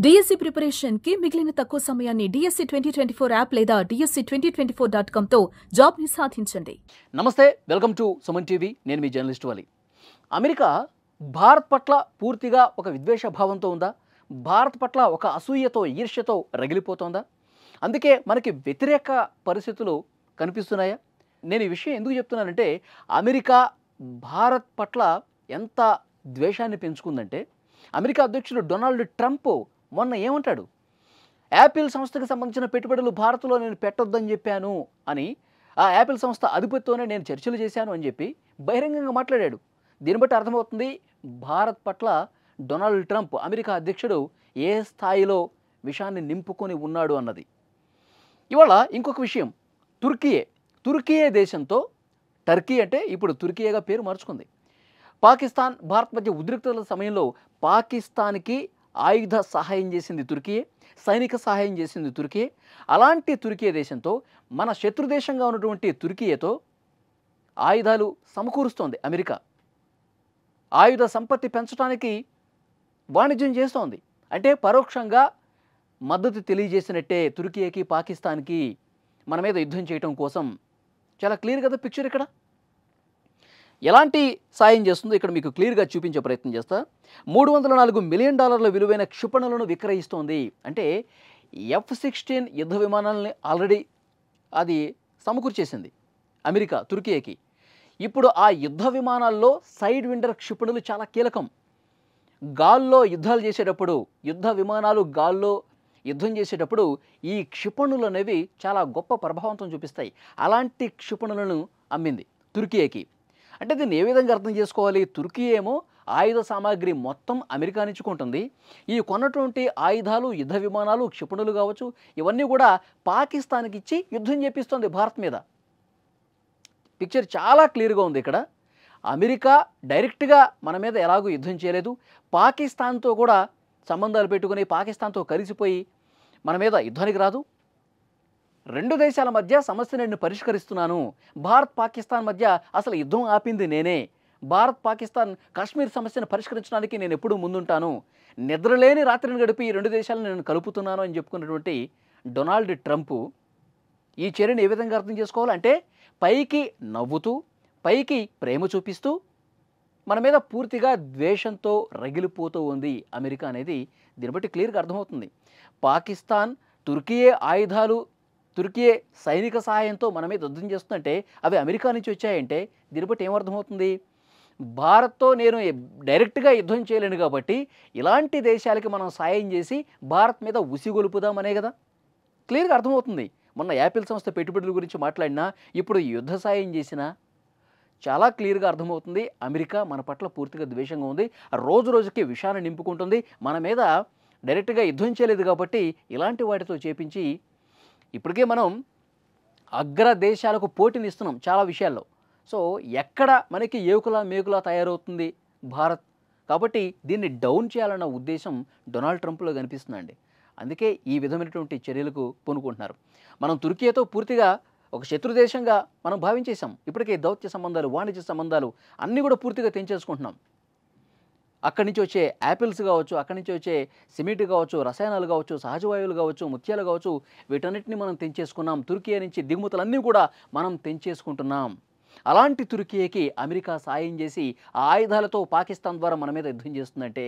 DSC preparation కి మిగిలిన తక్కువ సమయాన్ని డిఎస్సి 2024 యాప్ లేదా DSC2024.com తో జాబ్ ని సాధించండి. నమస్తే, వెల్కమ్ టు సుమన్ టీవీ. నేను మీ జర్నలిస్ట్ వాలి. అమెరికా భారత్ పట్ల పూర్తిగా ఒక విద్వేష భావంతో ఉందా? భారత్ పట్ల ఒక అసూయతో, ఈర్ష్యతో రగిలిపోతోందా? అందుకే మనకి వ్యతిరేక పరిస్థితులు కనిపిస్తున్నాయా? నేను ఈ విషయం ఎందుకు చెప్తున్నానంటే, అమెరికా భారత్ పట్ల ఎంత ద్వేషాన్ని పెంచుకుందంటే, అమెరికా అధ్యక్షుడు డొనాల్డ్ ట్రంప్ మొన్న ఏమంటాడు? యాపిల్ సంస్థకు సంబంధించిన పెట్టుబడులు భారత్లో నేను పెట్టొద్దని చెప్పాను అని, ఆ యాపిల్ సంస్థ అధిపతితోనే నేను చర్చలు చేశాను అని చెప్పి బహిరంగంగా మాట్లాడాడు. దీన్ని బట్టి అర్థమవుతుంది భారత్ పట్ల డొనాల్డ్ ట్రంప్, అమెరికా అధ్యక్షుడు, ఏ స్థాయిలో విషయాన్ని నింపుకొని ఉన్నాడు అన్నది. ఇవాళ ఇంకొక విషయం, తుర్కియే దేశంతో, టర్కీ అంటే ఇప్పుడు తుర్కియేగా పేరు మార్చుకుంది. పాకిస్తాన్ భారత్ మధ్య ఉద్రిక్తతల సమయంలో పాకిస్తాన్కి ఆయుధ సహాయం చేసింది తుర్కియే, సైనిక సహాయం చేసింది తుర్కియే. అలాంటి తుర్కియే దేశంతో, మన శత్రు దేశంగా ఉన్నటువంటి తుర్కియేతో ఆయుధాలు సమకూరుస్తోంది అమెరికా. ఆయుధ సంపత్తి పెంచడానికి వాణిజ్యం చేస్తోంది. అంటే పరోక్షంగా మద్దతు తెలియజేసినట్టే తుర్కియేకి, పాకిస్తాన్కి మన మీద యుద్ధం చేయడం కోసం. చాలా క్లియర్ కదా పిక్చర్. ఇక్కడ ఎలాంటి సాయం చేస్తుందో ఇక్కడ మీకు క్లియర్గా చూపించే ప్రయత్నం చేస్తా. $304 మిలియన్ విలువైన క్షిపణులను విక్రయిస్తోంది. అంటే F-16 యుద్ధ విమానాలని ఆల్రెడీ అది సమకూర్చేసింది అమెరికా తుర్కియేకి. ఇప్పుడు ఆ యుద్ధ విమానాల్లో సైడ్ విండర్ క్షిపణులు చాలా కీలకం. గాల్లో యుద్ధాలు చేసేటప్పుడు, యుద్ధ విమానాలు గాల్లో యుద్ధం చేసేటప్పుడు ఈ క్షిపణులు అనేవి చాలా గొప్ప ప్రభావంతం చూపిస్తాయి. అలాంటి క్షిపణులను అమ్మింది తుర్కియేకి. అంటే దీన్ని ఏ విధంగా అర్థం చేసుకోవాలి? తుర్కీ ఏమో ఆయుధ సామాగ్రి మొత్తం అమెరికా నుంచి కొంటుంది. ఈ కొన్నటువంటి ఆయుధాలు, యుద్ధ విమానాలు, క్షిపణులు కావచ్చు, ఇవన్నీ కూడా పాకిస్తాన్కి ఇచ్చి యుద్ధం చేపిస్తోంది భారత్ మీద. పిక్చర్ చాలా క్లియర్గా ఉంది. ఇక్కడ అమెరికా డైరెక్ట్గా మన మీద ఎలాగూ యుద్ధం చేయలేదు. పాకిస్తాన్తో కూడా సంబంధాలు పెట్టుకుని పాకిస్తాన్తో కలిసిపోయి మన మీద యుద్ధానికి రాదు. రెండు దేశాల మధ్య సమస్య నేను పరిష్కరిస్తున్నాను. భారత్ పాకిస్తాన్ మధ్య అసలు యుద్ధం ఆపింది నేనే. భారత్ పాకిస్తాన్ కాశ్మీర్ సమస్యను పరిష్కరించడానికి నేను ఎప్పుడూ ముందుంటాను. నిద్రలేని రాత్రిని గడిపి ఈ రెండు దేశాలను నేను కలుపుతున్నాను అని చెప్పుకున్నటువంటి డొనాల్డ్ ట్రంప్ ఈ చర్యను ఏ విధంగా అర్థం చేసుకోవాలంటే, పైకి నవ్వుతూ, పైకి ప్రేమ చూపిస్తూ మన మీద పూర్తిగా ద్వేషంతో రగిలిపోతూ ఉంది అమెరికా అనేది దీన్ని బట్టి క్లియర్గా అర్థమవుతుంది. పాకిస్తాన్ తుర్కియే ఆయుధాలు, తుర్కియే సైనిక సహాయంతో మన మీద యుద్ధం చేస్తుందంటే అవి అమెరికా నుంచి వచ్చాయంటే దీన్ని బట్టి ఏమర్థమవుతుంది? భారత్తో నేను డైరెక్ట్గా యుద్ధం చేయలేను కాబట్టి ఇలాంటి దేశాలకి మనం సాయం చేసి భారత్ మీద ఉసిగొలుపుదామనే కదా క్లియర్గా అర్థమవుతుంది. మొన్న యాపిల్ సంస్థ పెట్టుబడుల గురించి మాట్లాడినా, ఇప్పుడు యుద్ధ సాయం చేసినా చాలా క్లియర్గా అర్థమవుతుంది అమెరికా మన పట్ల పూర్తిగా ద్వేషంగా ఉంది. రోజు రోజుకి విషయాన్ని నింపుకుంటుంది. మన మీద డైరెక్ట్గా యుద్ధం చేయలేదు కాబట్టి ఇలాంటి వాటితో చేపించి ఇప్పటికే మనం అగ్ర దేశాలకు పోటీనిస్తున్నాం చాలా విషయాల్లో. సో ఎక్కడ మనకి ఏకులా మేకులా తయారవుతుంది భారత్. కాబట్టి దీన్ని డౌన్ చేయాలన్న ఉద్దేశం డొనాల్డ్ ట్రంప్లో కనిపిస్తుందండి. అందుకే ఈ విధమైనటువంటి చర్యలకు పూనుకుంటున్నారు. మనం తుర్కియేతో పూర్తిగా ఒక శత్రు దేశంగా మనం భావించేశాం. ఇప్పటికే దౌత్య సంబంధాలు, వాణిజ్య సంబంధాలు అన్నీ కూడా పూర్తిగా తెంచేసుకుంటున్నాం. అక్కడి నుంచి వచ్చే యాపిల్స్ కావచ్చు, అక్కడి నుంచి వచ్చే సిమెంట్ కావచ్చు, రసాయనాలు కావచ్చు, సహజవాయువులు కావచ్చు, ముత్యాలు కావచ్చు, వీటన్నిటిని మనం తెంచేసుకున్నాం. తుర్కియే నుంచి దిగుమతులన్నీ కూడా మనం తెంచేసుకుంటున్నాం. అలాంటి తుర్కియేకి అమెరికా సాయం చేసి ఆ ఆయుధాలతో పాకిస్తాన్ ద్వారా మన మీద యుద్ధం చేస్తుందంటే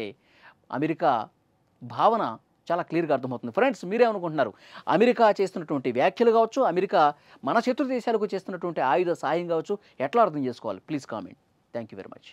అమెరికా భావన చాలా క్లియర్గా అర్థమవుతుంది. ఫ్రెండ్స్, మీరేమనుకుంటున్నారు? అమెరికా చేస్తున్నటువంటి వ్యాఖ్యలు కావచ్చు, అమెరికా మన శత్రు దేశాలకు చేస్తున్నటువంటి ఆయుధ సాయం కావచ్చు, ఎట్లా అర్థం చేసుకోవాలి? Please comment. Thank you very much.